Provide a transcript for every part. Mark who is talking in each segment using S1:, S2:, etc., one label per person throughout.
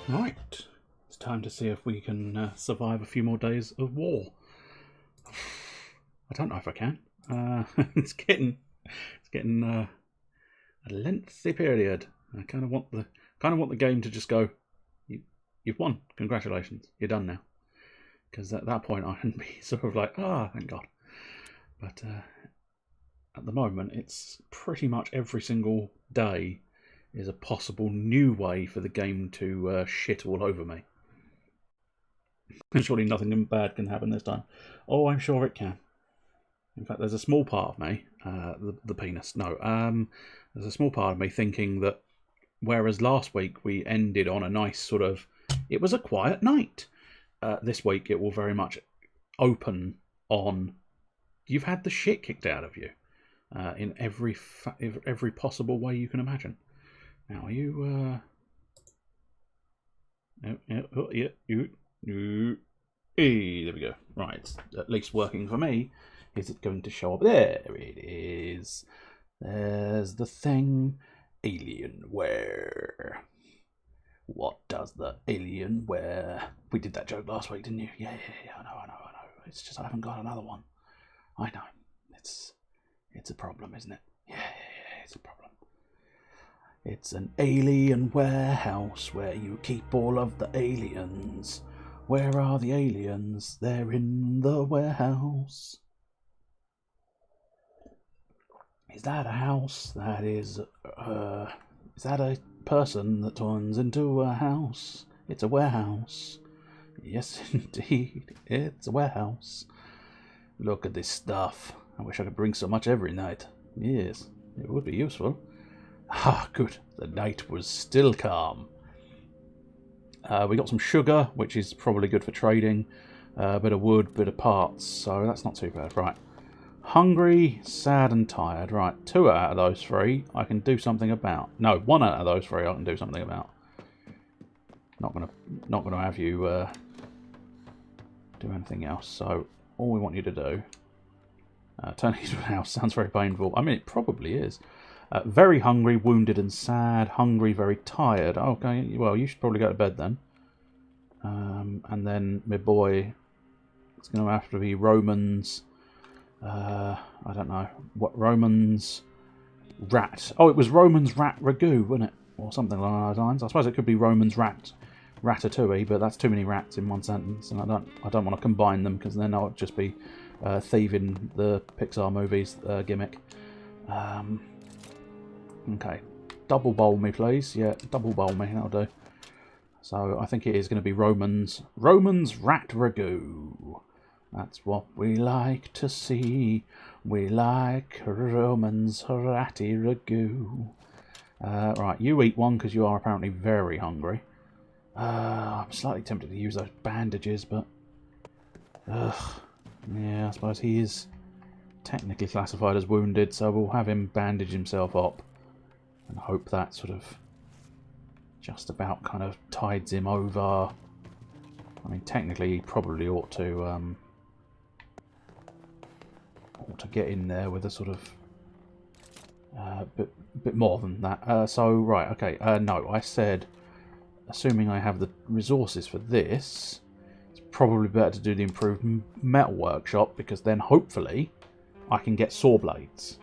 S1: Right, it's time to see if we can survive a few more days of war. I don't know if I can. It's getting a lengthy period. I kind of want the game to just go. You've won. Congratulations. You're done now. Because at that point I can be sort of like, thank God. But at the moment, it's pretty much every single day is a possible new way for the game to shit all over me. And surely nothing bad can happen this time. Oh, I'm sure it can. In fact, there's a small part of me, the penis, no, there's a small part of me thinking that whereas last week we ended on a nice sort of, it was a quiet night, this week it will very much open on, you've had the shit kicked out of you in every possible way you can imagine. Now, are you, hey, there we go. Right, it's at least working for me. Is it going to show up? There it is. There's the thing. Alienware. What does the alien wear? We did that joke last week, didn't you? Yeah, I know. It's just I haven't got another one. I know. It's a problem, isn't it? Yeah, it's a problem. It's an alien warehouse where you keep all of the aliens. Where are the aliens? They're in the warehouse. Is that a house? That is that a person that turns into a house? It's a warehouse. Yes, indeed. It's a warehouse. Look at this stuff. I wish I could bring so much every night. Yes, it would be useful. Ah, good. The night was still calm. We got some sugar, which is probably good for trading. A bit of wood, bit of parts, so that's not too bad. Right. Hungry, sad and tired. Right, 2 out of those 3 I can do something about. No, 1 out of those 3 I can do something about. Not gonna have you do anything else. So all we want you to do, turn into a house. Sounds very painful. I mean, it probably is. Very hungry, wounded and sad. Hungry, very tired. Okay, well, you should probably go to bed then. And then my boy, it's going to have to be Romans. I don't know what Romans rat. Oh, it was Romans rat ragu, wasn't it, or something along those lines? I suppose it could be Romans ratatouille, but that's too many rats in one sentence, and I don't want to combine them because then I'll just be thieving the Pixar movies gimmick. Okay, double bowl me, please. Yeah, double bowl me. That'll do. So I think it is going to be Romans rat ragu. That's what we like to see. We like Romans ratty ragu. Right, you eat one because you are apparently very hungry. I'm slightly tempted to use those bandages, but yeah, I suppose he is technically classified as wounded, so we'll have him bandage himself up and hope that sort of just about kind of tides him over. I mean, technically he probably ought to get in there with a sort of bit more than that. So right, okay. No, I said, assuming I have the resources for this, it's probably better to do the improved metal workshop, because then hopefully I can get saw blades.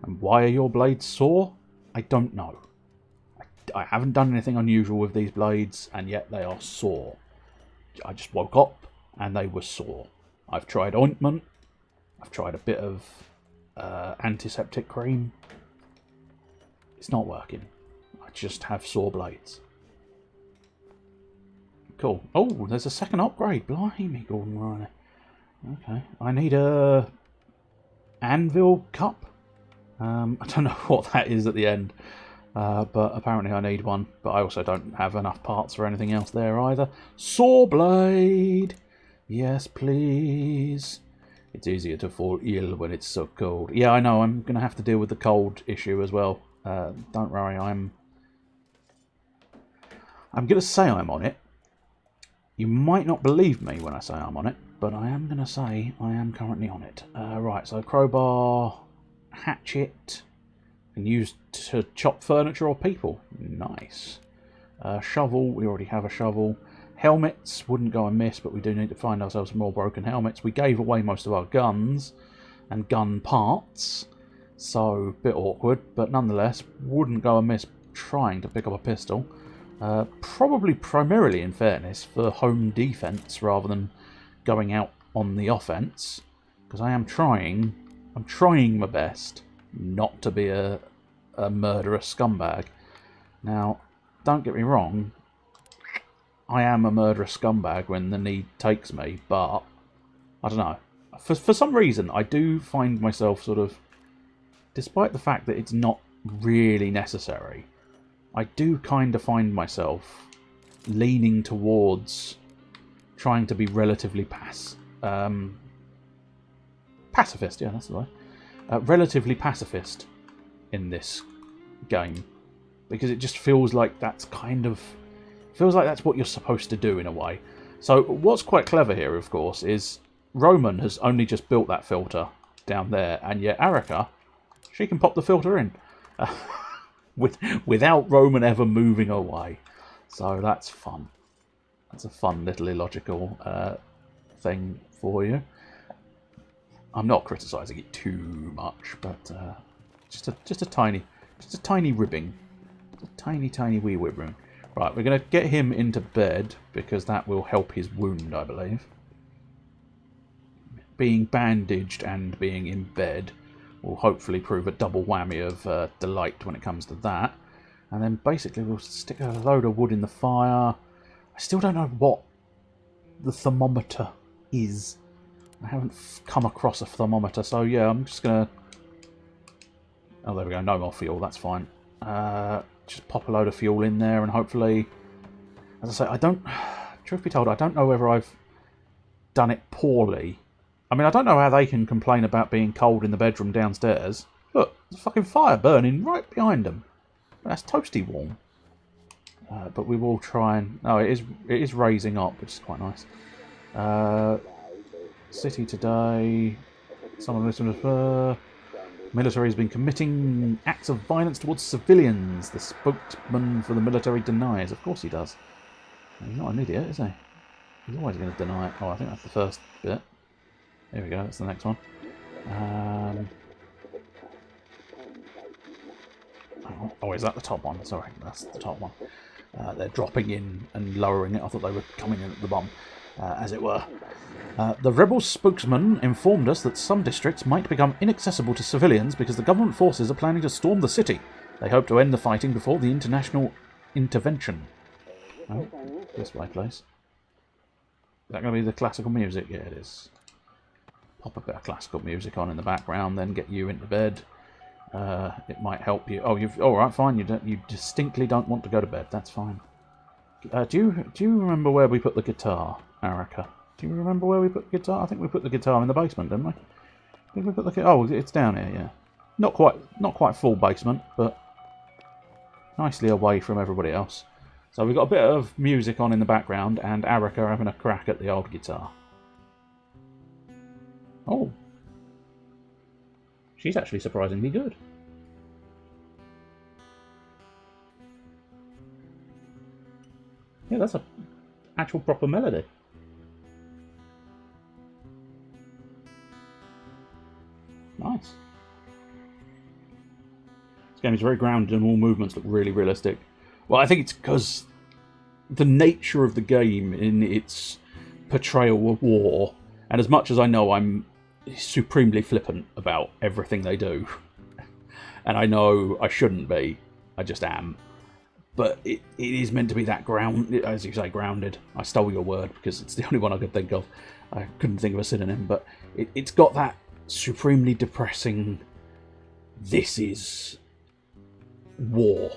S1: And why are your blades saw? I don't know. I haven't done anything unusual with these blades, and yet they are saw. I just woke up and they were saw. I've tried ointment. I've tried a bit of antiseptic cream. It's not working. I just have saw blades. Cool. Oh, there's a second upgrade. Blimey, Gordon Riley. Okay. I need a anvil cup. I don't know what that is at the end. But apparently I need one. But I also don't have enough parts for anything else there either. Saw blade! Yes, please. It's easier to fall ill when it's so cold. Yeah, I know. I'm going to have to deal with the cold issue as well. Don't worry. I'm going to say I'm on it. You might not believe me when I say I'm on it, but I am going to say I am currently on it. Right, so crowbar, hatchet, and used to chop furniture or people. Nice. Shovel, we already have a shovel. Helmets wouldn't go amiss, but we do need to find ourselves some more broken helmets. We gave away most of our guns and gun parts, so a bit awkward, but nonetheless, wouldn't go amiss trying to pick up a pistol. Probably primarily, in fairness, for home defense rather than going out on the offense, because I'm trying my best not to be a murderous scumbag. Now, don't get me wrong, I am a murderous scumbag when the need takes me, but I don't know. For some reason, I do find myself sort of, despite the fact that it's not really necessary, I do kind of find myself leaning towards trying to be relatively pacifist. Yeah, that's the way. Relatively pacifist in this game, because it just feels like that's what you're supposed to do in a way. So what's quite clever here, of course, is Roman has only just built that filter down there, and yet Arica, she can pop the filter in without Roman ever moving away. So that's fun. That's a fun little illogical thing for you. I'm not criticising it too much, but just a tiny ribbing, a tiny wee ribbing. Right, we're going to get him into bed because that will help his wound, I believe. Being bandaged and being in bed will hopefully prove a double whammy of delight when it comes to that. And then basically we'll stick a load of wood in the fire. I still don't know what the thermometer is. I haven't come across a thermometer, so yeah, I'm just going to... Oh, there we go, no more fuel, that's fine. Just pop a load of fuel in there and hopefully... As I say, truth be told, I don't know whether I've done it poorly. I mean, I don't know how they can complain about being cold in the bedroom downstairs. Look, there's a fucking fire burning right behind them. That's toasty warm. But we will try and... Oh, it is raising up, which is quite nice. City today. Someone listening. Military has been committing acts of violence towards civilians. The spokesman for the military denies. Of course he does. He's not an idiot, is he? He's always going to deny it. Oh, I think that's the first bit. There we go, that's the next one. Oh, is that the top one? Sorry, that's the top one. They're dropping in and lowering it. I thought they were coming in at the bottom, as it were. The rebel spokesman informed us that some districts might become inaccessible to civilians because the government forces are planning to storm the city. They hope to end the fighting before the international intervention. Oh, this way, please. Is that going to be the classical music? Yeah, it is. Pop a bit of classical music on in the background, then get you into bed. It might help you. Oh, all right, fine. You distinctly don't want to go to bed. That's fine. Do you remember where we put the guitar, Arica? Do you remember where we put the guitar? I think we put the guitar in the basement, didn't we? Did we put the? Oh, it's down here. Yeah, not quite full basement, but nicely away from everybody else. So we've got a bit of music on in the background, and Arica having a crack at the old guitar. Oh. She's actually surprisingly good. Yeah, that's a actual proper melody. Nice. This game is very grounded and all movements look really realistic. Well, I think it's because the nature of the game in its portrayal of war, and as much as I know I'm supremely flippant about everything they do, and I know I shouldn't be, I just am, but it is meant to be that as you say, grounded. I stole your word because it's the only one I could think of. I couldn't think of a synonym, but it's got that supremely depressing, this is war,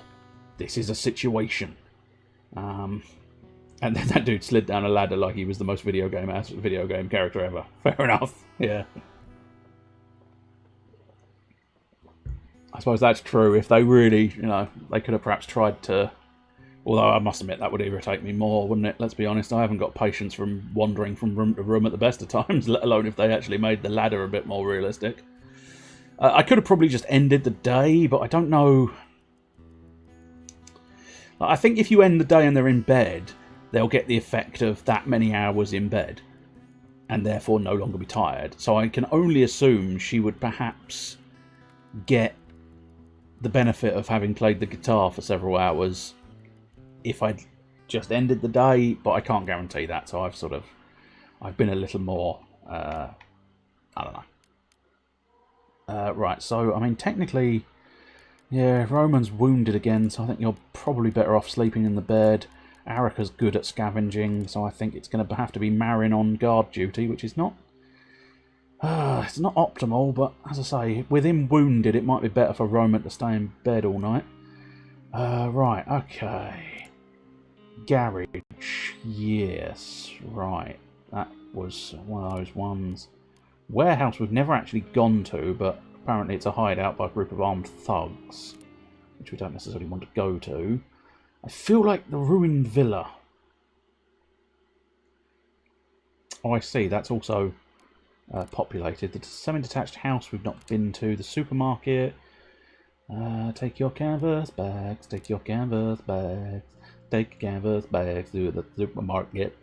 S1: this is a situation, and then that dude slid down a ladder like he was the most video game character ever. Fair enough. Yeah. I suppose that's true. If they really, they could have perhaps tried to... Although I must admit that would irritate me more, wouldn't it? Let's be honest, I haven't got patience from wandering from room to room at the best of times, let alone if they actually made the ladder a bit more realistic. I could have probably just ended the day, but I don't know... I think if you end the day and they're in bed, they'll get the effect of that many hours in bed and therefore no longer be tired. So I can only assume she would perhaps get the benefit of having played the guitar for several hours if I'd just ended the day, but I can't guarantee that. So I've been a little more, I don't know. Right, so, I mean, technically, yeah, Roman's wounded again, so I think you're probably better off sleeping in the bed. Arika's good at scavenging, so I think it's going to have to be Marin on guard duty, which is not... it's not optimal, but as I say, with him wounded, it might be better for Roman to stay in bed all night. Right, okay. Garage, yes, right. That was one of those ones. Warehouse we've never actually gone to, but apparently it's a hideout by a group of armed thugs, which we don't necessarily want to go to. I feel like the ruined villa. Oh, I see, that's also populated. The semi-detached house we've not been to. The supermarket. Take your canvas bags, take your canvas bags, take your canvas bags to the supermarket.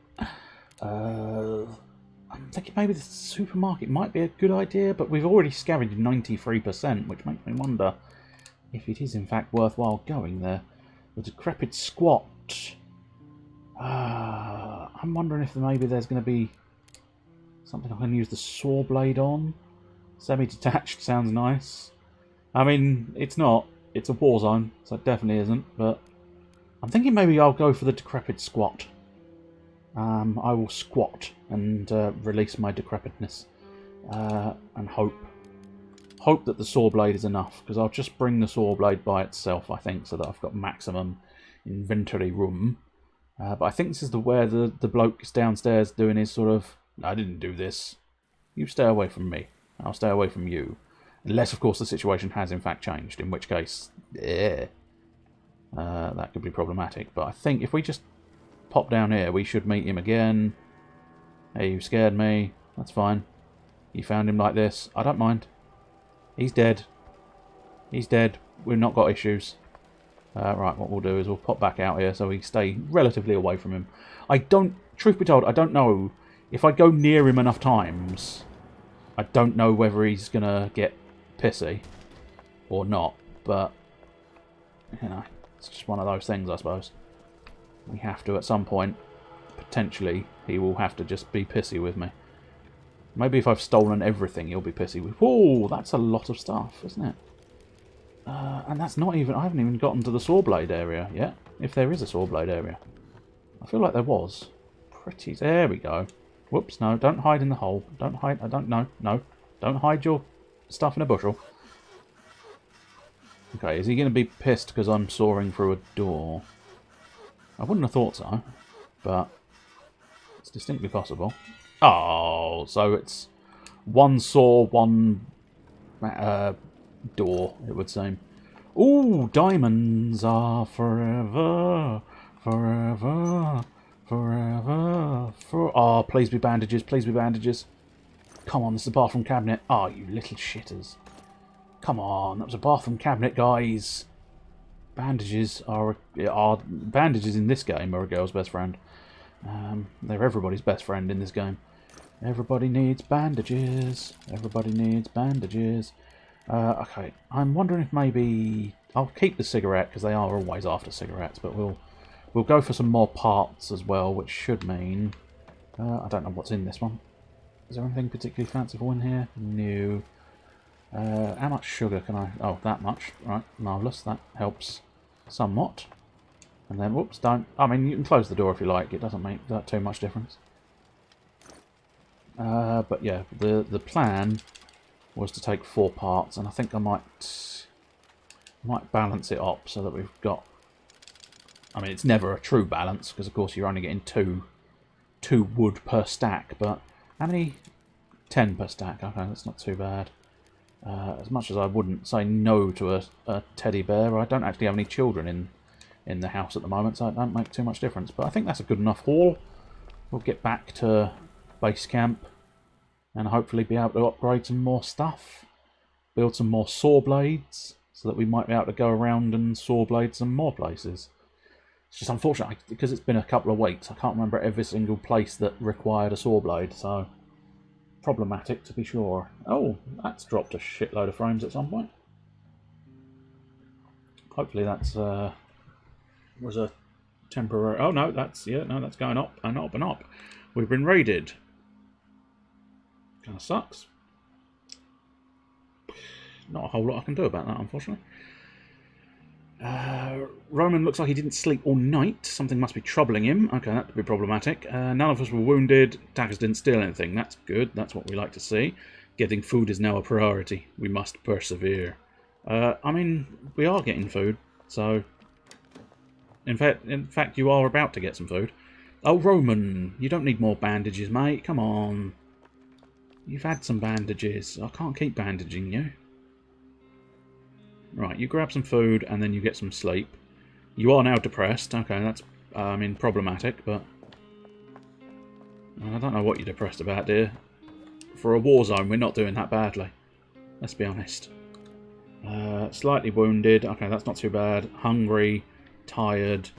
S1: I'm thinking maybe the supermarket might be a good idea, but we've already scavenged 93%, which makes me wonder if it is in fact worthwhile going there. The decrepit squat. I'm wondering if maybe there's going to be something I can use the saw blade on. Semi-detached sounds nice. I mean, it's not. It's a war zone, so it definitely isn't. But I'm thinking maybe I'll go for the decrepit squat. I will squat and release my decrepitness and hope that the saw blade is enough, because I'll just bring the saw blade by itself, I think, so that I've got maximum inventory room. But I think this is where the bloke is downstairs doing his sort of, I didn't do this. You stay away from me. I'll stay away from you. Unless, of course, the situation has in fact changed, in which case, yeah, that could be problematic. But I think if we just pop down here, we should meet him again. Hey, you scared me. That's fine. You found him like this. I don't mind. He's dead. He's dead. We've not got issues. Right, what we'll do is we'll pop back out here so we stay relatively away from him. Truth be told, I don't know if I go near him enough times. I don't know whether he's going to get pissy or not, but, you know, it's just one of those things, I suppose. We have to, at some point, potentially, he will have to just be pissy with me. Maybe if I've stolen everything, he'll be pissy with... Whoa, that's a lot of stuff, isn't it? And that's not even... I haven't even gotten to the saw blade area yet, if there is a saw blade area. I feel like there was. Pretty... There we go. Whoops, no, don't hide in the hole. Don't hide... I don't know. No. Don't hide your stuff in a bushel. Okay, is he going to be pissed because I'm sawing through a door? I wouldn't have thought so, but it's distinctly possible. Oh, so it's one saw, one door, it would seem. Ooh, diamonds are forever, forever, forever. Oh, please be bandages, please be bandages. Come on, this is a bathroom cabinet. Oh, you little shitters. Come on, that was a bathroom cabinet, guys. Bandages are bandages in this game are a girl's best friend. They're everybody's best friend in this game. Everybody needs bandages. Everybody needs bandages. Okay, I'm wondering if maybe I'll keep the cigarette because they are always after cigarettes, but we'll go for some more parts as well, which should mean I don't know what's in this one. Is there anything particularly fanciful in here? No. How much sugar can I... Oh, that much. Right, marvellous. That helps somewhat. And then, whoops, don't... I mean, you can close the door if you like. It doesn't make that too much difference. But yeah, the plan was to take 4 parts, and I think I might balance it up so that we've got... I mean, it's never a true balance, because of course you're only getting two wood per stack, but how many? 10 per stack. Okay, that's not too bad. As much as I wouldn't say no to a teddy bear, I don't actually have any children in the house at the moment, so it don't make too much difference. But I think that's a good enough haul. We'll get back to base camp and hopefully be able to upgrade some more stuff. Build some more saw blades so that we might be able to go around and saw blade some more places. It's just unfortunate, because it's been a couple of weeks, I can't remember every single place that required a saw blade, so problematic to be sure. Oh, that's dropped a shitload of frames at some point. Hopefully that's was a temporary... Oh no, that's that's going up and up and up. We've been raided. Kind of sucks. Not a whole lot I can do about that, unfortunately. Roman looks like he didn't sleep all night. Something must be troubling him. Okay, that could be problematic. None of us were wounded. Attackers didn't steal anything. That's good. That's what we like to see. Getting food is now a priority. We must persevere. I mean, we are getting food, so... In fact, you are about to get some food. Oh, Roman, you don't need more bandages, mate. Come on. You've had some bandages. I can't keep bandaging you. Right, you grab some food and then you get some sleep. You are now depressed. Okay, that's, I mean, problematic, but... I don't know what you're depressed about, dear. For a war zone, we're not doing that badly. Let's be honest. Slightly wounded. Okay, that's not too bad. Hungry. Tired.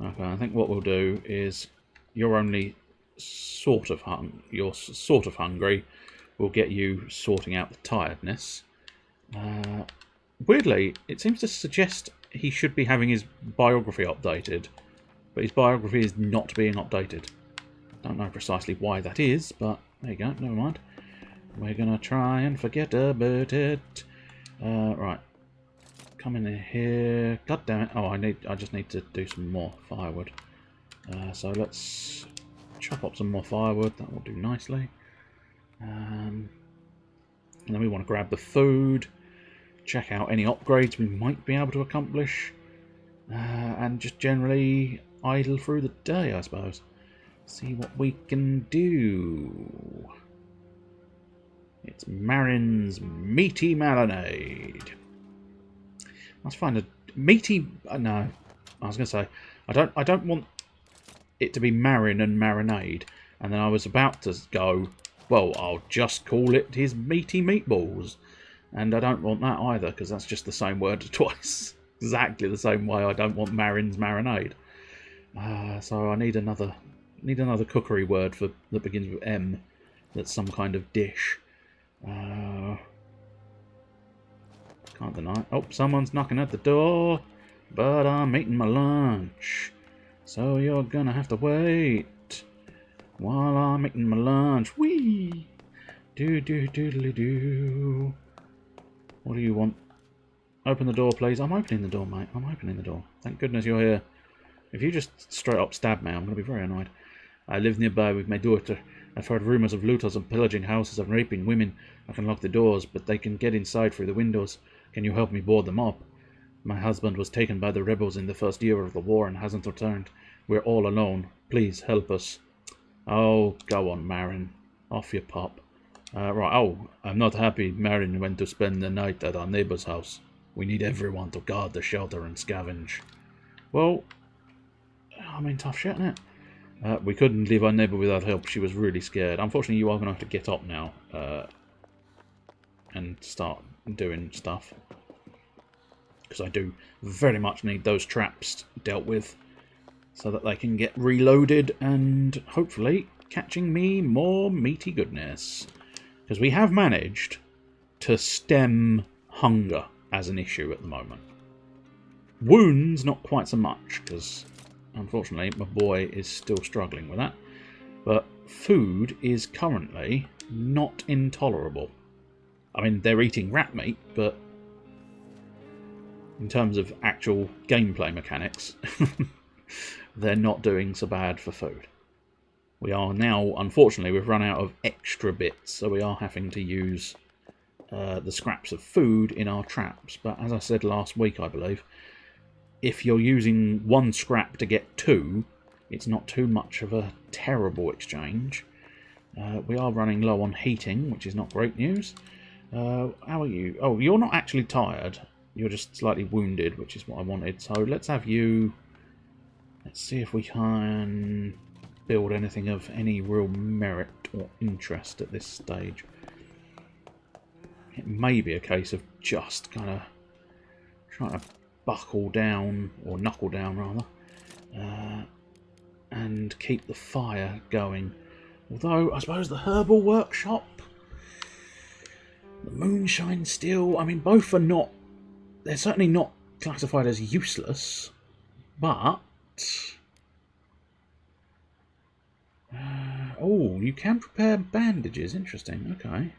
S1: Okay, I think what we'll do is... You're only sort of you're sort of hungry. We'll get you sorting out the tiredness. Weirdly, it seems to suggest he should be having his biography updated, but his biography is not being updated. Don't know precisely why that is, but there you go, never mind. We're gonna try and forget about it. Right. Come in here. God damn it. Oh, I just need to do some more firewood. So let's chop up some more firewood. That will do nicely. And then we want to grab the food. Check out any upgrades we might be able to accomplish. And just generally idle through the day, I suppose. See what we can do. It's Marin's Meaty Marinade. Let's find a meaty... no, I was going to say, I don't want it to be Marin and Marinade. And then I was about to go, well, I'll just call it his Meaty Meatballs. And I don't want that either, because that's just the same word twice. Exactly the same way I don't want Marin's Marinade. So I need another cookery word that begins with M. That's some kind of dish. Can't deny. Oh, someone's knocking at the door. But I'm eating my lunch. So you're gonna have to wait while I'm eating my lunch. Whee! Do. What do you want? Open the door, please. I'm opening the door, mate. I'm opening the door. Thank goodness you're here. If you just straight up stab me, I'm going to be very annoyed. I live nearby with my daughter. I've heard rumours of looters and pillaging houses and raping women. I can lock the doors, but they can get inside through the windows. Can you help me board them up? My husband was taken by the rebels in the first year of the war and hasn't returned. We're all alone. Please help us. Oh, go on, Marin. Off you pop. Right, oh, I'm not happy Marin went to spend the night at our neighbour's house. We need everyone to guard the shelter and scavenge. Well, I mean, tough shit, isn't it? We couldn't leave our neighbour without help. She was really scared. Unfortunately, you are going to have to get up now and start doing stuff. Because I do very much need those traps dealt with so that they can get reloaded and hopefully catching me more meaty goodness. Because we have managed to stem hunger as an issue at the moment. Wounds, not quite so much, because unfortunately my boy is still struggling with that. But food is currently not intolerable. I mean, they're eating rat meat, but in terms of actual gameplay mechanics, they're not doing so bad for food. We are now, unfortunately, we've run out of extra bits, so we are having to use the scraps of food in our traps. But as I said last week, I believe, if you're using one scrap to get two, it's not too much of a terrible exchange. We are running low on heating, which is not great news. How are you? Oh, you're not actually tired. You're just slightly wounded, which is what I wanted. So let's have you... Let's see if we can build anything of any real merit or interest at this stage. It may be a case of just kind of trying to buckle down, or knuckle down rather, and keep the fire going. Although, I suppose the herbal workshop, the moonshine still, I mean, both are not, they're certainly not classified as useless, but... oh, you can prepare bandages, interesting, okay.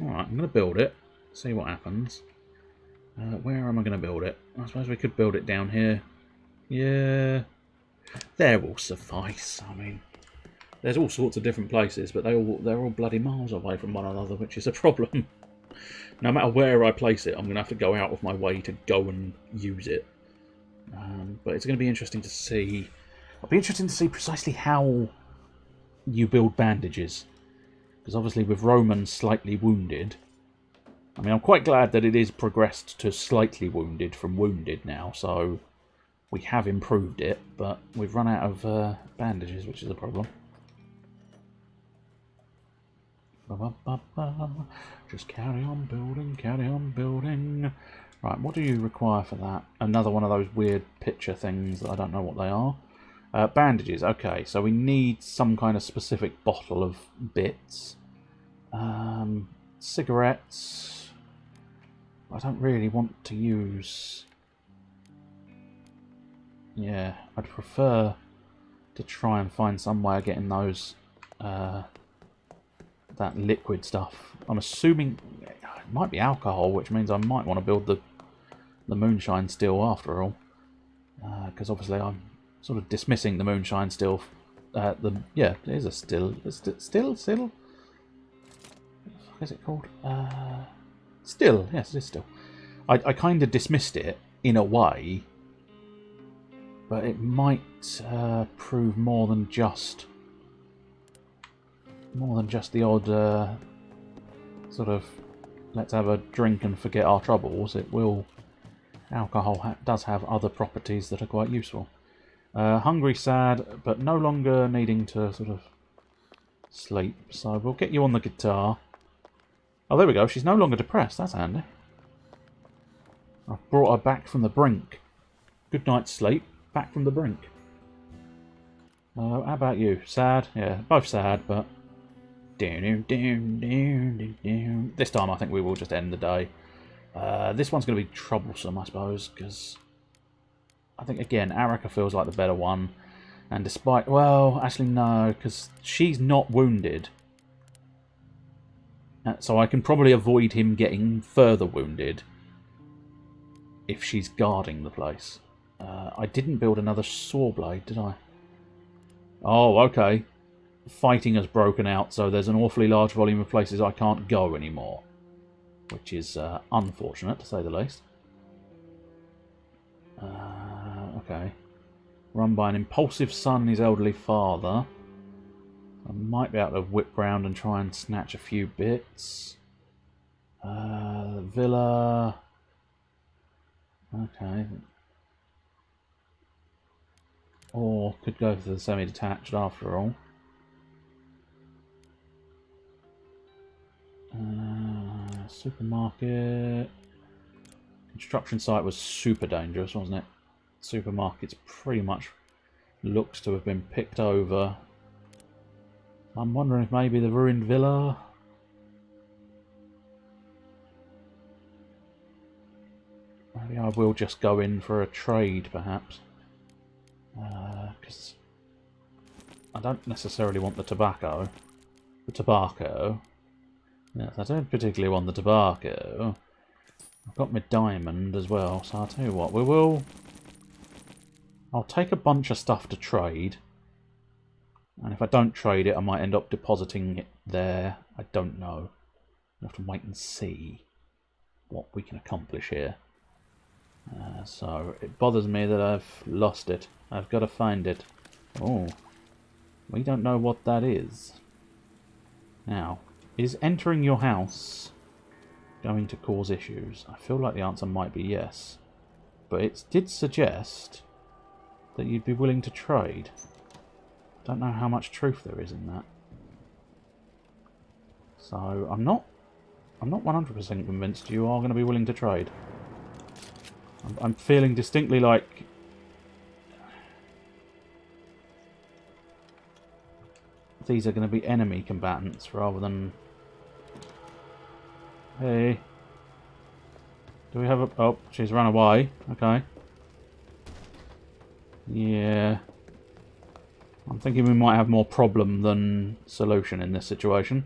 S1: Alright, I'm going to build it, see what happens. Where am I going to build it? I suppose we could build it down here. Yeah, there will suffice. I mean, there's all sorts of different places, but they're all bloody miles away from one another, which is a problem. No matter where I place it, I'm going to have to go out of my way to go and use it. But it's going to be interesting to see. It'll be interesting to see precisely how you build bandages, because obviously with Roman slightly wounded. I mean, I'm quite glad that it is progressed to slightly wounded from wounded now, so we have improved it, but we've run out of bandages, which is a problem. Just carry on building, carry on building. Right, what do you require for that? Another one of those weird picture things that I don't know what they are. Bandages, okay, so we need some kind of specific bottle of bits. Cigarettes. I don't really want to use... yeah, I'd prefer to try and find some way of getting those... that liquid stuff. I'm assuming it might be alcohol, which means I might want to build the moonshine still after all. Because obviously I'm sort of dismissing the moonshine still. Yeah, it is a still. Still? What the fuck is it called? Still, yes, it is still. I kind of dismissed it in a way, but it might prove more than just the odd sort of let's have a drink and forget our troubles. It will. Alcohol does have other properties that are quite useful. Hungry, sad, but no longer needing to sort of sleep. So we'll get you on the guitar. Oh, there we go. She's no longer depressed. That's handy. I've brought her back from the brink. Good night's sleep. Back from the brink. How about you? Sad? Yeah, both sad, but... this time I think we will just end the day. This one's going to be troublesome, I suppose, because... I think, again, Arika feels like the better one. And despite... well, actually, no, because she's not wounded. So I can probably avoid him getting further wounded if she's guarding the place. I didn't build another saw blade, did I? Oh, okay. Fighting has broken out, so there's an awfully large volume of places I can't go anymore. Which is unfortunate, to say the least. Okay. Run by an impulsive son and his elderly father. I might be able to whip round and try and snatch a few bits. Villa. Okay. Or could go for the semi-detached after all. Supermarket. Construction site was super dangerous, wasn't it? Supermarket's pretty much looks to have been picked over. I'm wondering if maybe the ruined villa. Maybe I will just go in for a trade, perhaps. Because I don't necessarily want the tobacco. The tobacco. Yes, I don't particularly want the tobacco. I've got my diamond as well, so I'll tell you what, we will... I'll take a bunch of stuff to trade. And if I don't trade it, I might end up depositing it there. I don't know. We'll have to wait and see what we can accomplish here. So, it bothers me that I've lost it. I've got to find it. Oh, we don't know what that is. Now, is entering your house going to cause issues? I feel like the answer might be yes. But it did suggest that you'd be willing to trade. Don't know how much truth there is in that. So I'm not 100% convinced you are going to be willing to trade. I'm feeling distinctly like these are going to be enemy combatants rather than... Hey. Do we have a... Oh, she's run away. Okay. Yeah. I'm thinking we might have more problem than solution in this situation.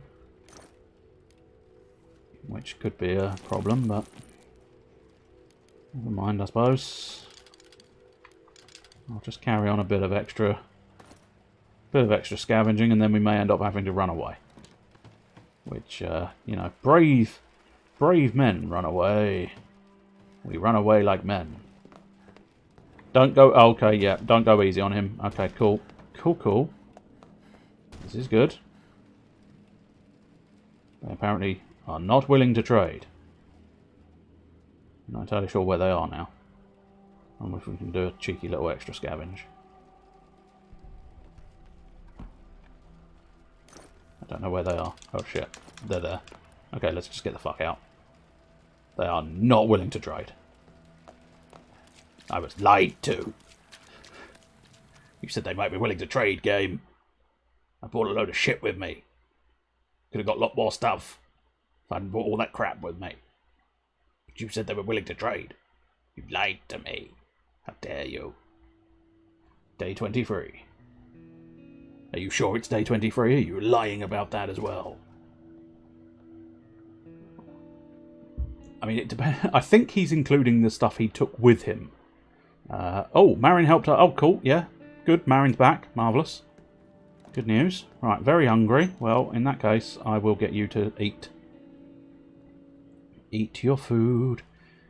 S1: Which could be a problem, but... Never mind, I suppose. I'll just carry on a bit of extra scavenging, and then we may end up having to run away. Which, you know, brave men run away. We run away like men. Don't go... Okay, yeah, don't go easy on him. Okay, cool. Cool. This is good. They apparently are not willing to trade. I'm not entirely sure where they are now. I wonder if we can do a cheeky little extra scavenge. I don't know where they are. Oh shit. They're there. Okay, let's just get the fuck out. They are not willing to trade. I was lied to. You said they might be willing to trade, game. I brought a load of shit with me. Could have got a lot more stuff if I hadn't brought all that crap with me. But you said they were willing to trade. You lied to me. How dare you? Day 23. Are you sure it's day 23? Are you lying about that as well? I mean, it depends. I think he's including the stuff he took with him. Oh, Marin helped her. Oh, cool. Yeah. Good. Marin's back. Marvellous. Good news. Right. Very hungry. Well, in that case, I will get you to eat. Eat your food.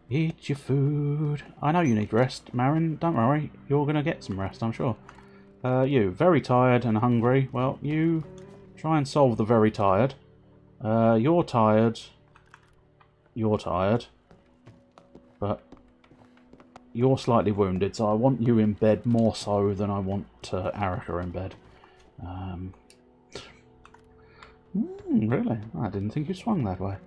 S1: Eat your food. I know you need rest, Marin. Don't worry. You're going to get some rest, I'm sure. You, very tired and hungry. Well, you try and solve the very tired. You're tired. You're tired. But you're slightly wounded, so I want you in bed more so than I want Arika in bed. Really? I didn't think you swung that way.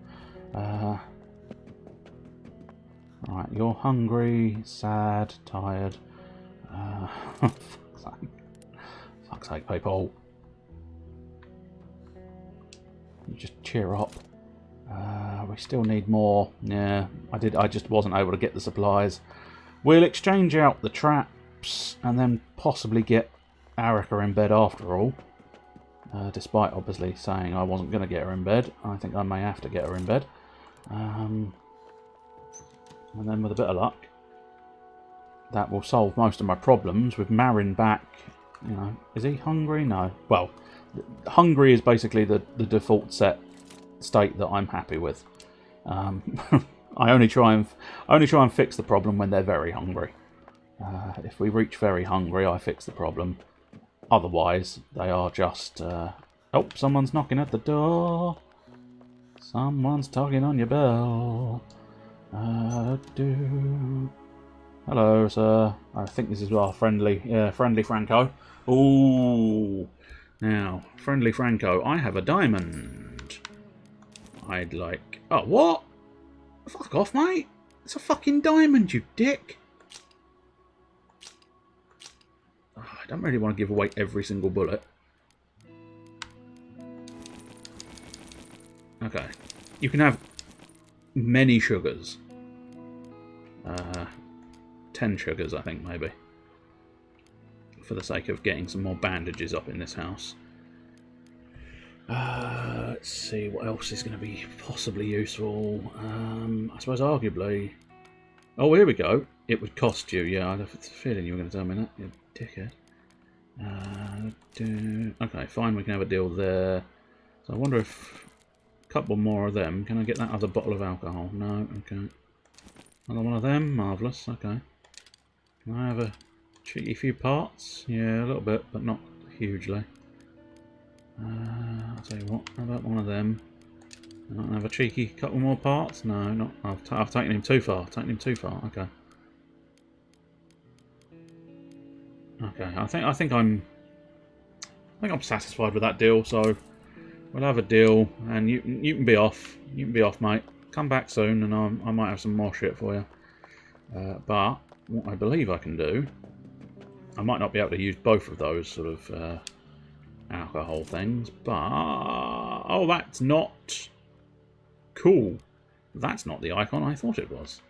S1: Right, you're hungry, sad, tired. Fuck's sake, people. You just cheer up. We still need more. Yeah, I just wasn't able to get the supplies. We'll exchange out the traps and then possibly get Arika in bed after all. Despite obviously saying I wasn't going to get her in bed. I think I may have to get her in bed. And then with a bit of luck, that will solve most of my problems. With Marin back, you know, is he hungry? No. Well, hungry is basically the default state that I'm happy with. I only try and fix the problem when they're very hungry. If we reach very hungry, I fix the problem. Otherwise, they are just... Oh, someone's knocking at the door. Someone's tugging on your bell. Hello, sir. I think this is our friendly Franco. Ooh. Now, friendly Franco, I have a diamond. I'd like... Oh, what? Fuck off, mate. It's a fucking diamond, you dick. Oh, I don't really want to give away every single bullet. Okay. You can have many sugars. 10 sugars, I think, maybe. For the sake of getting some more bandages up in this house. Let's see, what else is going to be possibly useful. I suppose arguably... Oh, here we go. It would cost you. Yeah, I have a feeling you were going to tell me that, you dickhead. Okay, fine, we can have a deal there. So I wonder if... A couple more of them. Can I get that other bottle of alcohol? No, okay. Another one of them? Marvellous, okay. Can I have a cheeky few parts? Yeah, a little bit, but not hugely. I'll tell you what, how about one of them? Can I have a cheeky couple more parts? No, not. I've taken him too far. Okay. Okay, I think I'm satisfied with that deal. So we'll have a deal, and you can be off. You can be off, mate. Come back soon, and I might have some more shit for you. But what I believe I can do, I might not be able to use both of those sort of alcohol things, but oh, that's not cool. That's not the icon I thought it was.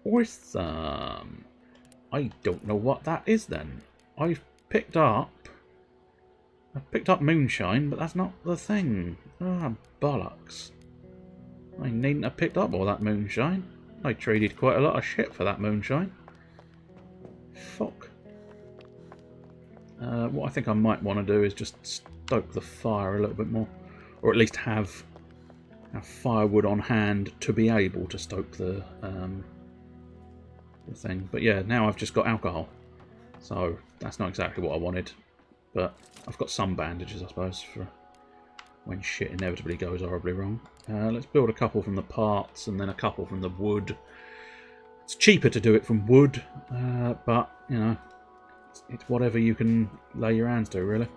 S1: Awesome. I don't know what that is then. I've picked up moonshine, but that's not the thing. Ah, bollocks. I needn't have picked up all that moonshine. I traded quite a lot of shit for that moonshine. Fuck. What I think I might want to do is just stoke the fire a little bit more. Or at least have firewood on hand to be able to stoke the thing. But yeah, now I've just got alcohol. So that's not exactly what I wanted. But I've got some bandages, I suppose, for when shit inevitably goes horribly wrong. Let's build a couple from the parts and then a couple from the wood. It's cheaper to do it from wood, but, you know, it's whatever you can lay your hands to, really.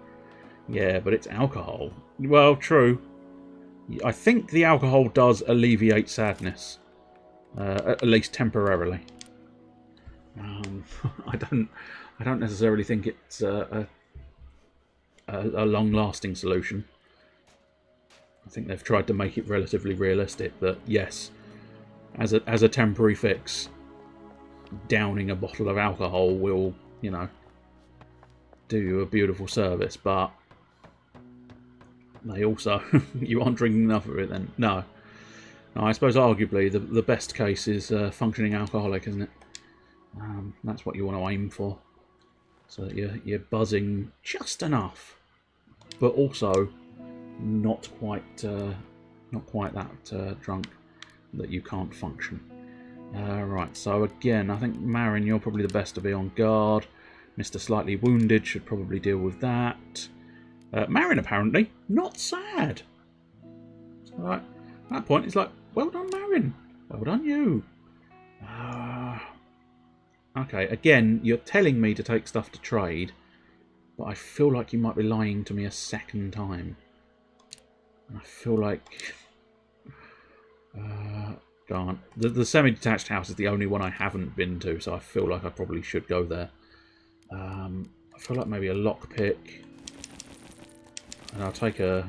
S1: Yeah, but it's alcohol. Well, true. I think the alcohol does alleviate sadness, at least temporarily. I don't necessarily think it's a long-lasting solution. I think they've tried to make it relatively realistic that yes, as a temporary fix, downing a bottle of alcohol will, you know, do you a beautiful service, but they also you aren't drinking enough of it then. No, I suppose arguably the best case is functioning alcoholic, isn't it? That's what you want to aim for, so that you're buzzing just enough, but also not quite that drunk that you can't function. Right, so again, I think Marin, you're probably the best to be on guard. Mr. Slightly Wounded should probably deal with that. Marin apparently not sad. So at that point, it's like, well done, Marin. Well done, you. Okay, again, you're telling me to take stuff to trade, but I feel like you might be lying to me a second time. I feel like... go on. The semi-detached house is the only one I haven't been to, so I feel like I probably should go there. I feel like maybe a lockpick. And I'll take the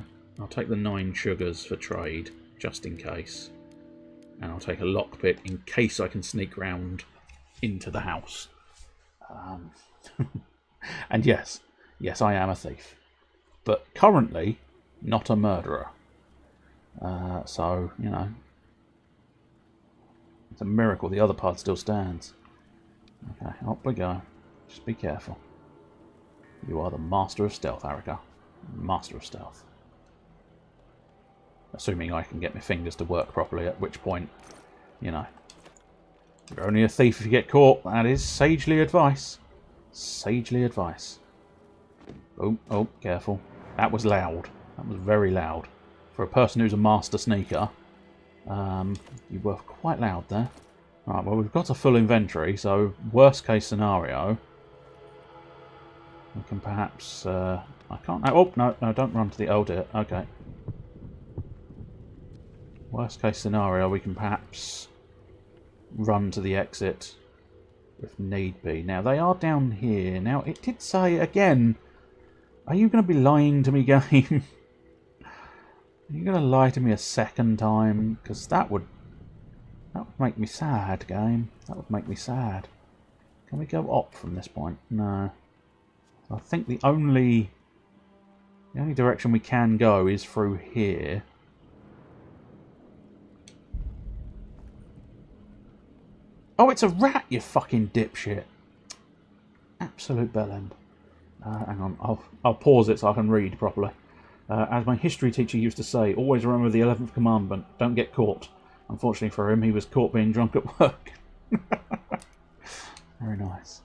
S1: 9 sugars for trade, just in case. And I'll take a lockpick in case I can sneak round into the house. And yes, I am a thief. But currently, not a murderer. So, you know, it's a miracle the other part still stands. Okay, up we go. Just be careful. You are the master of stealth, Arica. Master of stealth. Assuming I can get my fingers to work properly, at which point, you know, you're only a thief if you get caught. That is sagely advice. Sagely advice. Oh, careful. That was loud. That was very loud. For a person who's a master sneaker, you were quite loud there. Right, well, we've got a full inventory, so worst case scenario, we can perhaps... I can't... Oh, no, don't run to the... Oh, dear. Okay. Worst case scenario, we can perhaps run to the exit if need be. Now, they are down here. Now, it did say, again, are you going to be lying to me, game? Are you going to lie to me a second time? Because that would make me sad, game. That would make me sad. Can we go up from this point? No. I think the only direction we can go is through here. Oh, it's a rat, you fucking dipshit. Absolute bellend. Hang on, I'll pause it so I can read properly. As my history teacher used to say, always remember the 11th commandment, don't get caught. Unfortunately for him, he was caught being drunk at work. Very nice.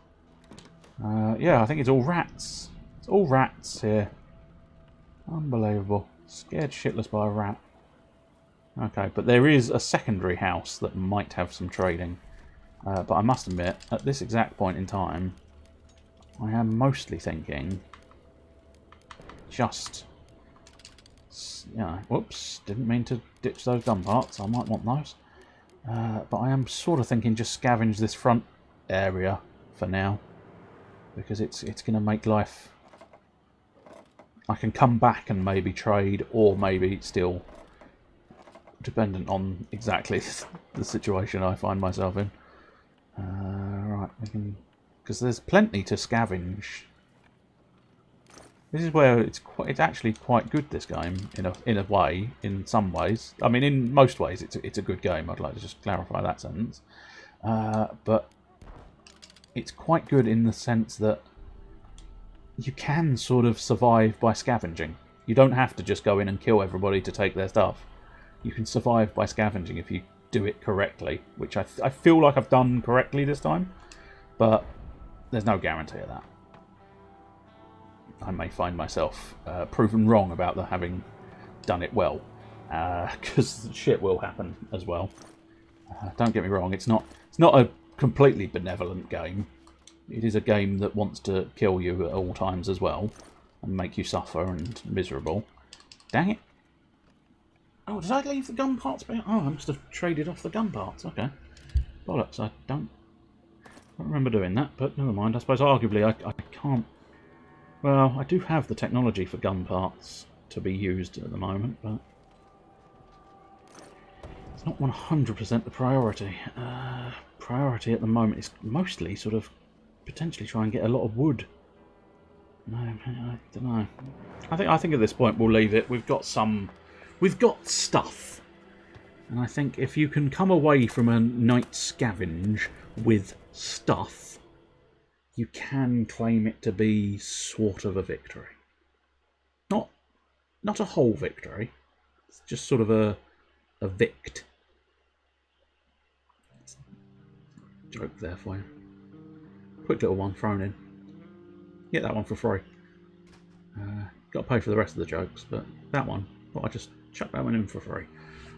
S1: Yeah, I think it's all rats. It's all rats here. Unbelievable. Scared shitless by a rat. Okay, but there is a secondary house that might have some trading. But I must admit, at this exact point in time, I am mostly thinking just... You know, whoops, didn't mean to ditch those gun parts. I might want those. But I am sort of thinking just scavenge this front area for now, because it's going to make life... I can come back and maybe trade, or maybe still dependent on exactly the situation I find myself in. Right, we can... because there's plenty to scavenge. This is where it's actually quite good, this game, in a way, in some ways. I mean, in most ways, it's a good game. I'd like to just clarify that sentence. But it's quite good in the sense that you can sort of survive by scavenging. You don't have to just go in and kill everybody to take their stuff. You can survive by scavenging if you do it correctly, which I feel like I've done correctly this time, but there's no guarantee of that. I may find myself proven wrong about having done it well, because shit will happen as well. Don't get me wrong; it's not a completely benevolent game. It is a game that wants to kill you at all times as well, and make you suffer and miserable. Dang it! Oh, did I leave the gun parts behind? Oh, I must have traded off the gun parts. Okay, bollocks! I don't remember doing that, but never mind. I suppose arguably I can't. Well, I do have the technology for gun parts to be used at the moment, but it's not 100% the priority. Priority at the moment is mostly sort of potentially try and get a lot of wood. No, I don't know. I think at this point we'll leave it. We've got stuff, and I think if you can come away from a night scavenge with stuff, you can claim it to be sort of a victory. Not a whole victory. It's just sort of a vict. Joke there for you. Quick little one thrown in. Get that one for free. Got to pay for the rest of the jokes, but that one, well, I just chuck that one in for free.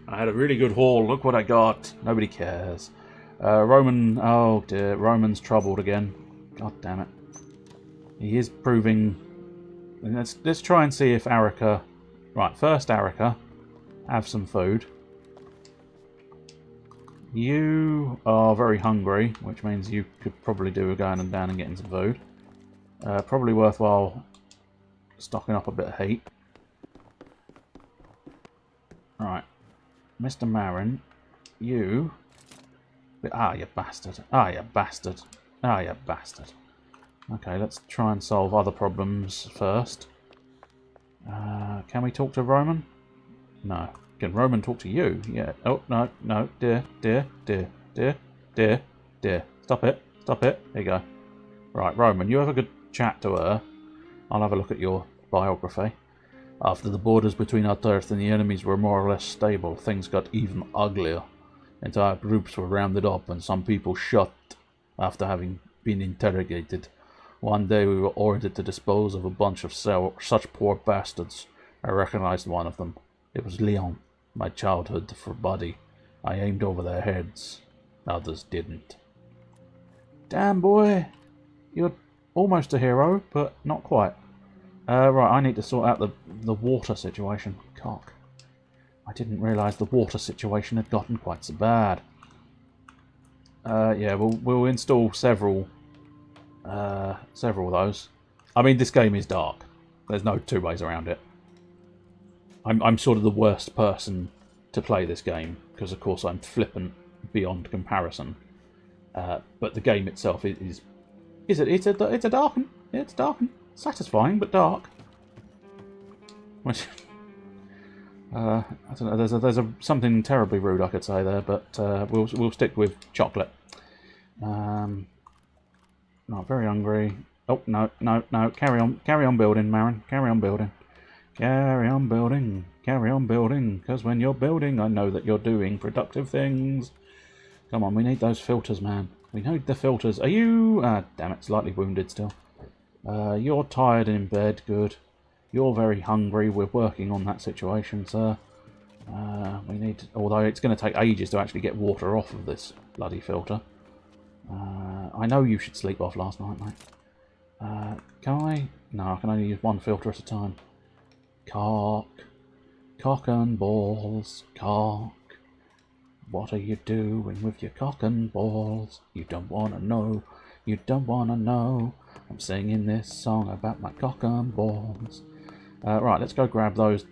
S1: I had a really good haul. Look what I got. Nobody cares. Roman. Oh dear, Roman's troubled again. God damn it. He is proving... Let's try and see if Arica... Right, first Arica. Have some food. You are very hungry, which means you could probably do with going down and getting some food. Probably worthwhile stocking up a bit of heat. Right. Mr. Marin, you... Ah, you bastard. Ah, you bastard. Ah, you bastard. Okay, let's try and solve other problems first. Can we talk to Roman? No. Can Roman talk to you? Yeah. Oh, no, no. Dear. Stop it. Stop it. There you go. Right, Roman, you have a good chat to her. I'll have a look at your biography. After the borders between our turf and the enemies were more or less stable, things got even uglier. Entire groups were rounded up and some people shot after having been interrogated. One day we were ordered to dispose of a bunch of such poor bastards. I recognized one of them. It was Leon, my childhood buddy. I aimed over their heads. Others didn't. Damn, boy. You're almost a hero, but not quite. Right, I need to sort out the water situation. Cock. I didn't realise the water situation had gotten quite so bad. Yeah, we'll install several of those. I mean, this game is dark. There's no two ways around it. I'm sort of the worst person to play this game because, of course, I'm flippant beyond comparison. But the game itself it's a dark one. It's dark and satisfying, but dark. Which, I don't know. There's something terribly rude I could say there, but we'll stick with chocolate. Not very hungry. Oh no. Carry on building, Marin. Carry on building. Carry on building. Carry on building. Because when you're building, I know that you're doing productive things. Come on, we need those filters, man. We need the filters. Are you? Damn it, slightly wounded still. You're tired and in bed. Good. You're very hungry. We're working on that situation, sir. We need... although it's going to take ages to actually get water off of this bloody filter. I know you should sleep off last night, mate. Can I? No, I can only use one filter at a time. Cock. Cock and balls. Cock. What are you doing with your cock and balls? You don't want to know. You don't want to know. I'm singing this song about my cock and balls. Right, let's go grab those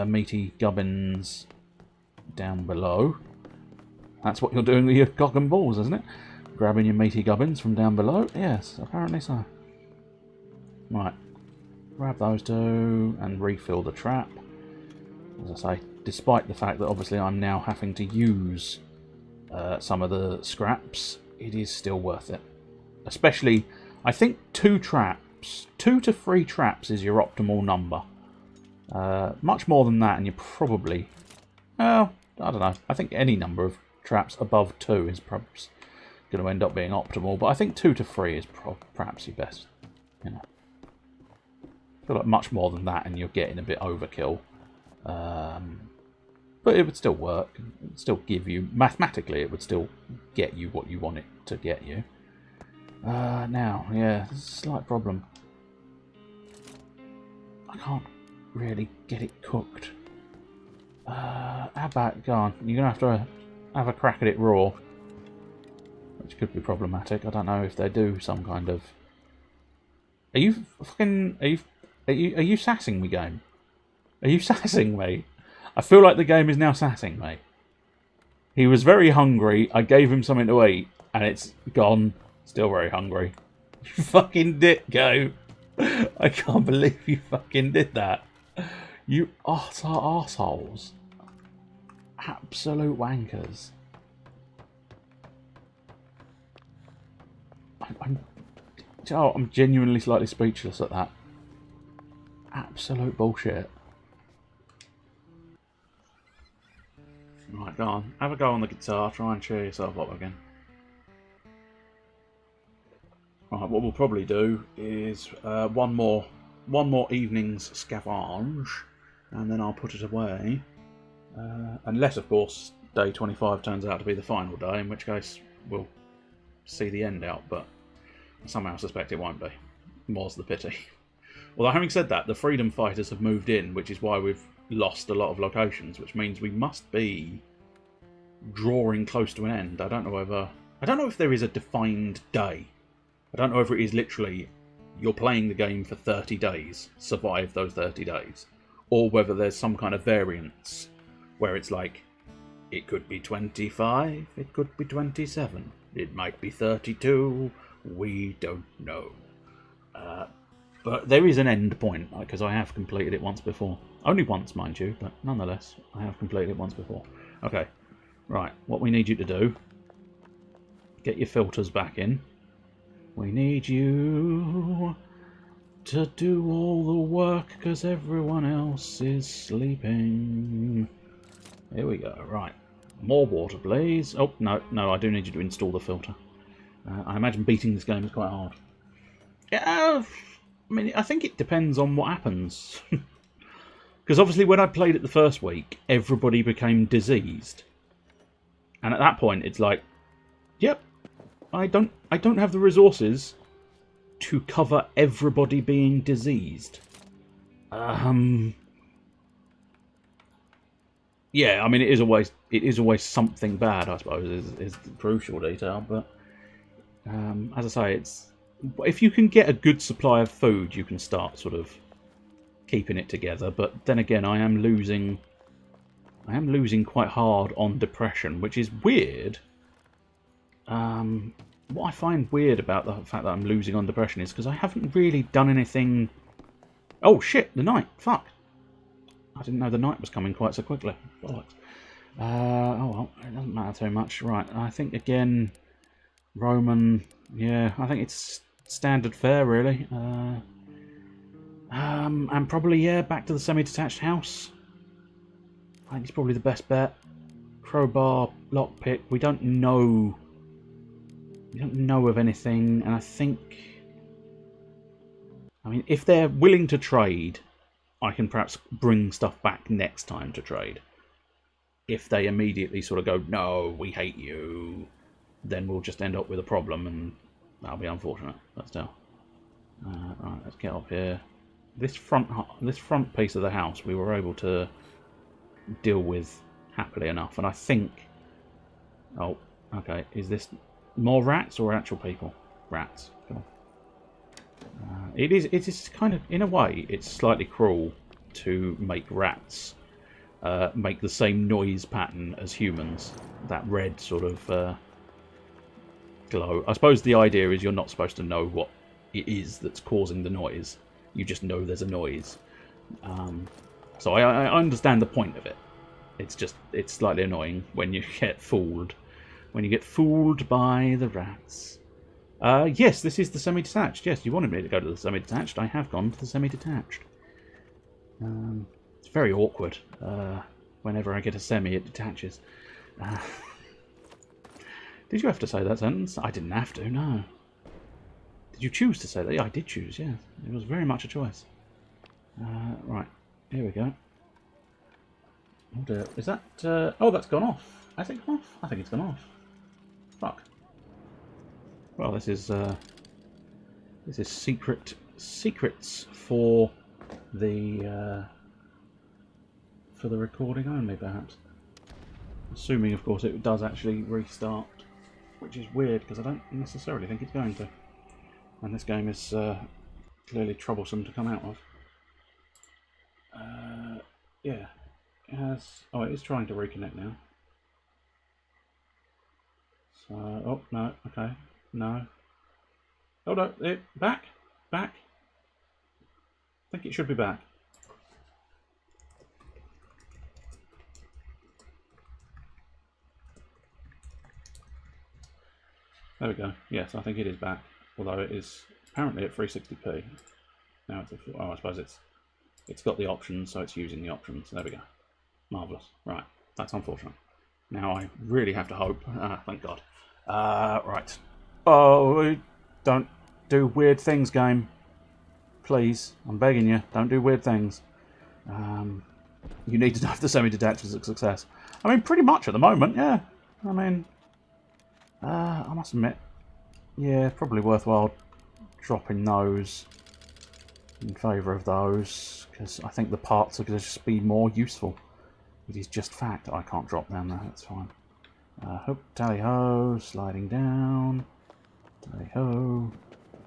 S1: meaty gubbins down below. That's what you're doing with your cock and balls, isn't it? Grabbing your meaty gubbins from down below? Yes, apparently so. Right, grab those two and refill the trap. As I say, despite the fact that obviously I'm now having to use some of the scraps, it is still worth it. Especially, I think 2 traps, 2 to 3 traps is your optimal number. Much more than that and you're probably, well, I don't know, I think any number of traps above 2 is perhaps going to end up being optimal, but I think 2 to 3 is perhaps your best, you know. I feel like much more than that and you're getting a bit overkill. But it would still work. It would still give you, mathematically, it would still get you what you want it to get you. Now, yeah, there's a slight problem. I can't really get it cooked. How about, go on, you're going to have a crack at it raw. Which could be problematic. I don't know if they do some kind of... Are you fucking... Are you sassing me, game? Are you sassing me? I feel like the game is now sassing me. He was very hungry. I gave him something to eat, and it's gone. Still very hungry. You fucking did, go. I can't believe you fucking did that. You arseholes. Absolute wankers. I'm genuinely slightly speechless at that. Absolute bullshit. Right, go on. Have a go on the guitar. Try and cheer yourself up again. Right, what we'll probably do is one more evening's scavenge, and then I'll put it away. Unless, of course, day 25 turns out to be the final day, in which case we'll see the end out, but I somehow suspect it won't be. More's the pity. Although, having said that, the freedom fighters have moved in, which is why we've lost a lot of locations, which means we must be drawing close to an end. I don't know if there is a defined day. I don't know if it is literally you're playing the game for 30 days, survive those 30 days, or whether there's some kind of variance where it's like, it could be 25, it could be 27, it might be 32, we don't know. But there is an end point, because I have completed it once before. Only once, mind you, but nonetheless, I have completed it once before. Okay, right, what we need you to do, get your filters back in. We need you to do all the work, because everyone else is sleeping. Here we go, right. More water, please. Oh, no, I do need you to install the filter. I imagine beating this game is quite hard. Yeah, I mean, I think it depends on what happens. Because obviously when I played it the first week, everybody became diseased. And at that point, it's like, yep, I don't have the resources to cover everybody being diseased. Yeah, I mean, it is always something bad, I suppose, is the crucial detail. But as I say, if you can get a good supply of food, you can start sort of keeping it together. But then again, I am losing quite hard on depression, which is weird. What I find weird about the fact that I'm losing on depression is because I haven't really done anything. Oh shit, the night. Fuck. I didn't know the night was coming quite so quickly. Bollocks. Oh well, it doesn't matter too much. Right, I think again, Roman. Yeah, I think it's standard fare really. And probably, yeah, back to the semi-detached house. I think it's probably the best bet. Crowbar, lockpick. We don't know of anything, and I mean, if they're willing to trade, I can perhaps bring stuff back next time to trade. If they immediately sort of go, no, we hate you, then we'll just end up with a problem, and that'll be unfortunate. But still. Right, let's get up here. This front piece of the house we were able to deal with happily enough, and I think Oh, okay. Is this more rats or actual people? Rats. Cool. It is kind of, in a way, it's slightly cruel to make rats make the same noise pattern as humans. That red sort of glow. I suppose the idea is you're not supposed to know what it is that's causing the noise. You just know there's a noise. So I understand the point of it. It's slightly annoying when you get fooled. When you get fooled by the rats. Yes, this is the semi-detached. Yes, you wanted me to go to the semi-detached. I have gone to the semi-detached. It's very awkward. Whenever I get a semi, it detaches. Did you have to say that sentence? I didn't have to, no. Did you choose to say that? Yeah, I did choose, yes. It was very much a choice. Right, here we go. Oh dear. Is that... oh, that's gone off. Has it gone off? I think it's gone off. Fuck. Well, this is secrets for the recording only, perhaps. Assuming, of course, it does actually restart, which is weird because I don't necessarily think it's going to. And this game is clearly troublesome to come out of. Yeah, it has. Oh, it is trying to reconnect now. So, oh no, okay, no. Oh no, back. I think it should be back. There we go. Yes, I think it is back. Although it is apparently at 360p. Now it's I suppose it's got the options, so it's using the options. There we go. Marvellous. Right, that's unfortunate. Now I really have to hope. Thank God. Right. Oh, don't do weird things, game. Please, I'm begging you, don't do weird things. You need to know if the semi-detached is a success. I mean, pretty much at the moment, yeah. I mean, I must admit, yeah, probably worthwhile dropping those in favour of those, because I think the parts are going to just be more useful. It is just fact. I can't drop down there, that's fine. Hook, tally-ho, sliding down, tally-ho.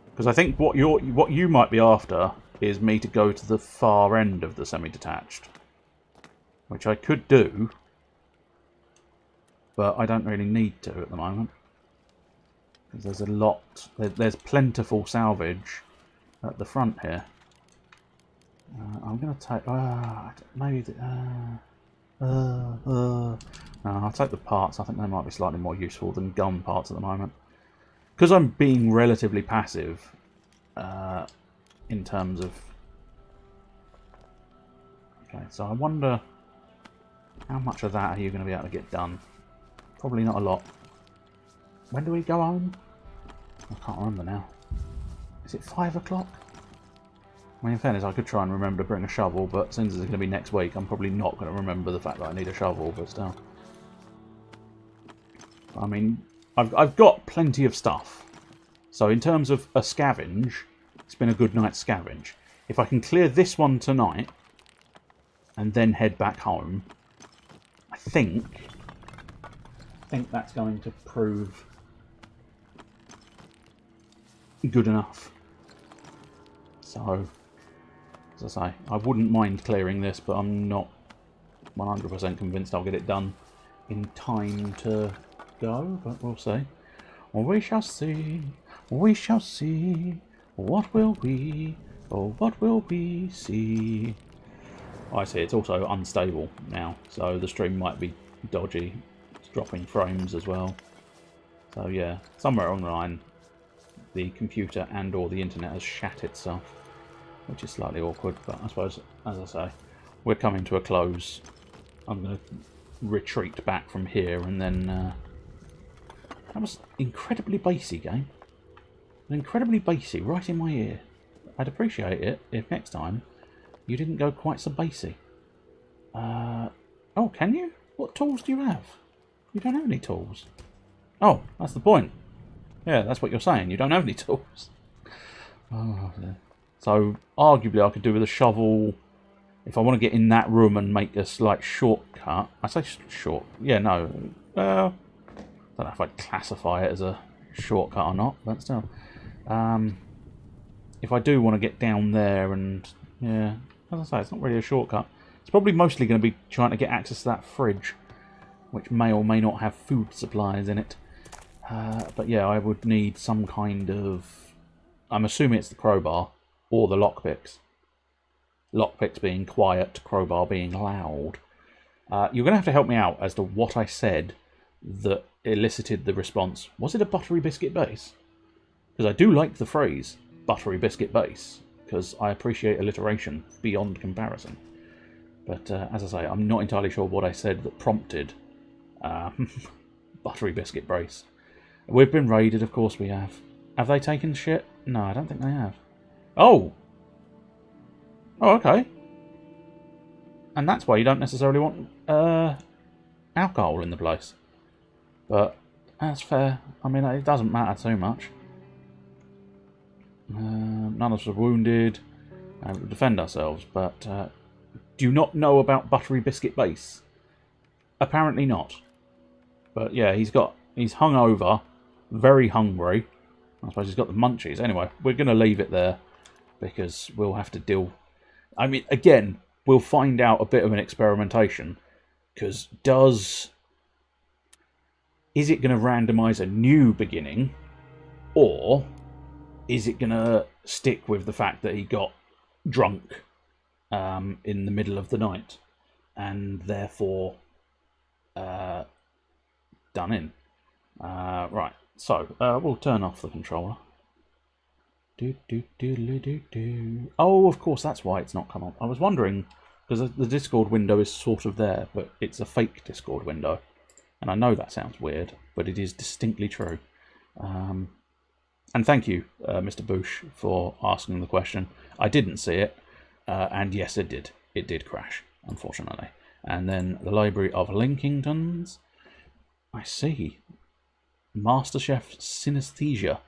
S1: Because I think what you might be after is me to go to the far end of the semi-detached, which I could do, but I don't really need to at the moment. Because there's a lot, there's plentiful salvage at the front here. I'm going to take, maybe, no, I'll take the parts. I think they might be slightly more useful than gun parts at the moment. Because I'm being relatively passive in terms of... Okay, so I wonder how much of that are you going to be able to get done? Probably not a lot. When do we go home? I can't remember now. Is it 5 o'clock? I mean, in fairness, I could try and remember to bring a shovel, but since it's going to be next week, I'm probably not going to remember the fact that I need a shovel, but still. I mean, I've got plenty of stuff. So in terms of a scavenge, it's been a good night's scavenge. If I can clear this one tonight, and then head back home, I think that's going to prove good enough. So, as I say, I wouldn't mind clearing this, but I'm not 100% convinced I'll get it done in time to go, but we'll see. Well, we shall see. We shall see. What will we? Oh, what will we see? Oh, I see, it's also unstable now, so the stream might be dodgy. It's dropping frames as well. So yeah, somewhere along the line, the computer and or the internet has shat itself, which is slightly awkward, but I suppose, as I say, we're coming to a close. I'm going to retreat back from here, and then... that was incredibly bassy game. Incredibly bassy, right in my ear. I'd appreciate it if next time you didn't go quite so bassy. Oh, can you? What tools do you have? You don't have any tools. Oh, that's the point. Yeah, that's what you're saying. You don't have any tools. Oh, yeah. So, arguably, I could do with a shovel if I want to get in that room and make a slight shortcut. I say short. Yeah, no. don't know if I'd classify it as a shortcut or not, but still. If I do want to get down there and, yeah, as I say, it's not really a shortcut. It's probably mostly going to be trying to get access to that fridge, which may or may not have food supplies in it. But yeah, I would need some kind of... I'm assuming it's the crowbar or the lockpicks. Lockpicks being quiet, crowbar being loud. You're going to have to help me out as to what I said that elicited the response. Was it a buttery biscuit base? Because I do like the phrase buttery biscuit base, because I appreciate alliteration beyond comparison. But as I say, I'm not entirely sure what I said that prompted buttery biscuit base. We've been raided, of course we have. Have they taken shit? No, I don't think they have. Oh! Oh, okay. And that's why you don't necessarily want alcohol in the place. But that's fair. I mean, it doesn't matter too much. None of us are wounded. We'll defend ourselves, but do you not know about buttery biscuit base? Apparently not. But yeah, he's hungover, very hungry. I suppose he's got the munchies. Anyway, we're going to leave it there because we'll have to deal... I mean, again, we'll find out a bit of an experimentation, because is it going to randomise a new beginning, or is it going to stick with the fact that he got drunk in the middle of the night and therefore done in? Right, so we'll turn off the controller. Oh, of course, that's why it's not come up. I was wondering, because the Discord window is sort of there, but it's a fake Discord window. And I know that sounds weird, but it is distinctly true. And thank you, Mr. Bush, for asking the question. I didn't see it, and yes, it did. It did crash, unfortunately. And then the Library of Linkingtons. I see. MasterChef Synesthesia.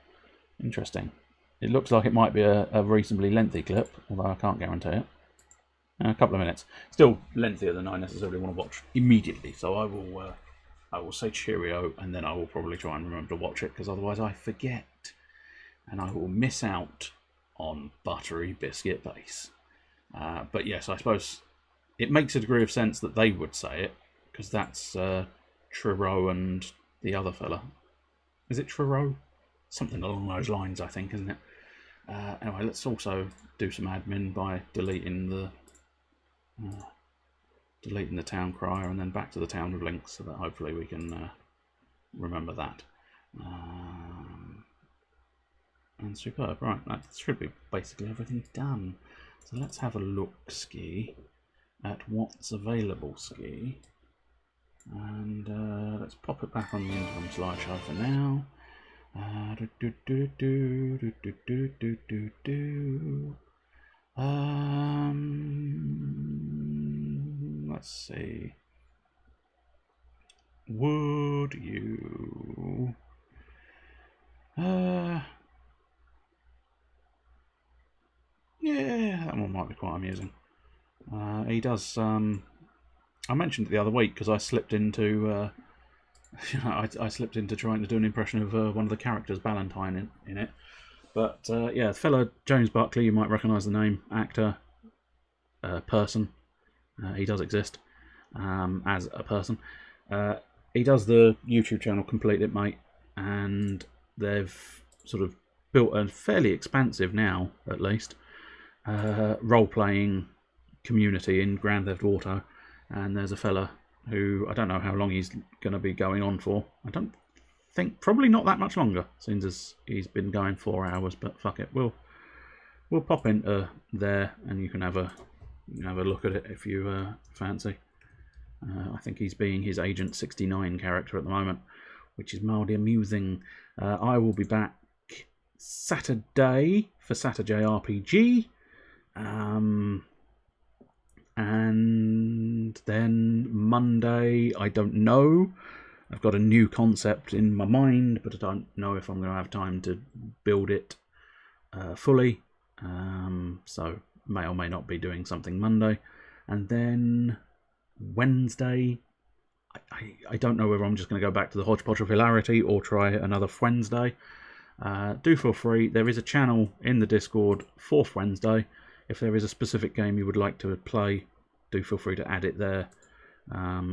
S1: Interesting. It looks like it might be a reasonably lengthy clip, although I can't guarantee it. A couple of minutes. Still lengthier than I necessarily want to watch immediately, so I will say cheerio, and then I will probably try and remember to watch it, because otherwise I forget. And I will miss out on buttery biscuit base. But yes, I suppose it makes a degree of sense that they would say it, because that's Truro and the other fella. Is it Truro? Something along those lines, I think, isn't it? Anyway, let's also do some admin by deleting the town crier and then back to the town of links, so that hopefully we can remember that. And superb. Right, that should be basically everything done. So let's have a look-ski at what's available ski. And let's pop it back on the interim slideshow for now. Let's see. Would you... yeah, that one might be quite amusing. He does... I mentioned it the other week because I slipped into... I slipped into trying to do an impression of one of the characters, Ballantyne, in it. But yeah, fellow James Buckley, you might recognise the name, actor, person. He does exist as a person. He does the YouTube channel Complete It Mate, and they've sort of built a fairly expansive, now at least, role-playing community in Grand Theft Auto. And there's a fella who, I don't know how long he's going to be going on for. I don't think, probably not that much longer, since he's been going 4 hours, but fuck it, we'll pop into there and you can have a look at it if you fancy. I think he's being his Agent 69 character at the moment, which is mildly amusing. I will be back Saturday for Saturday RPG. And then Monday, I don't know. I've got a new concept in my mind, but I don't know if I'm going to have time to build it fully. So may or may not be doing something Monday. And then Wednesday, I don't know whether I'm just going to go back to the hodgepodge of hilarity or try another Wednesday. Do feel free. There is a channel in the Discord for Wednesday. If there is a specific game you would like to play, do feel free to add it there.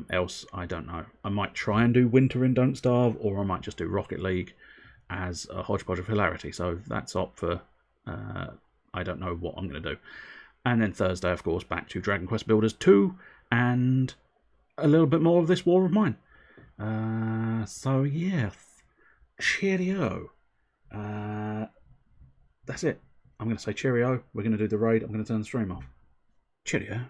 S1: Else, I don't know. I might try and do Winter and Don't Starve, or I might just do Rocket League as a hodgepodge of hilarity. So that's up for I don't know what I'm going to do. And then Thursday, of course, back to Dragon Quest Builders 2 and a little bit more of this War of Mine. So yeah, cheerio. That's it. I'm going to say cheerio. We're going to do the raid. I'm going to turn the stream off. Cheerio.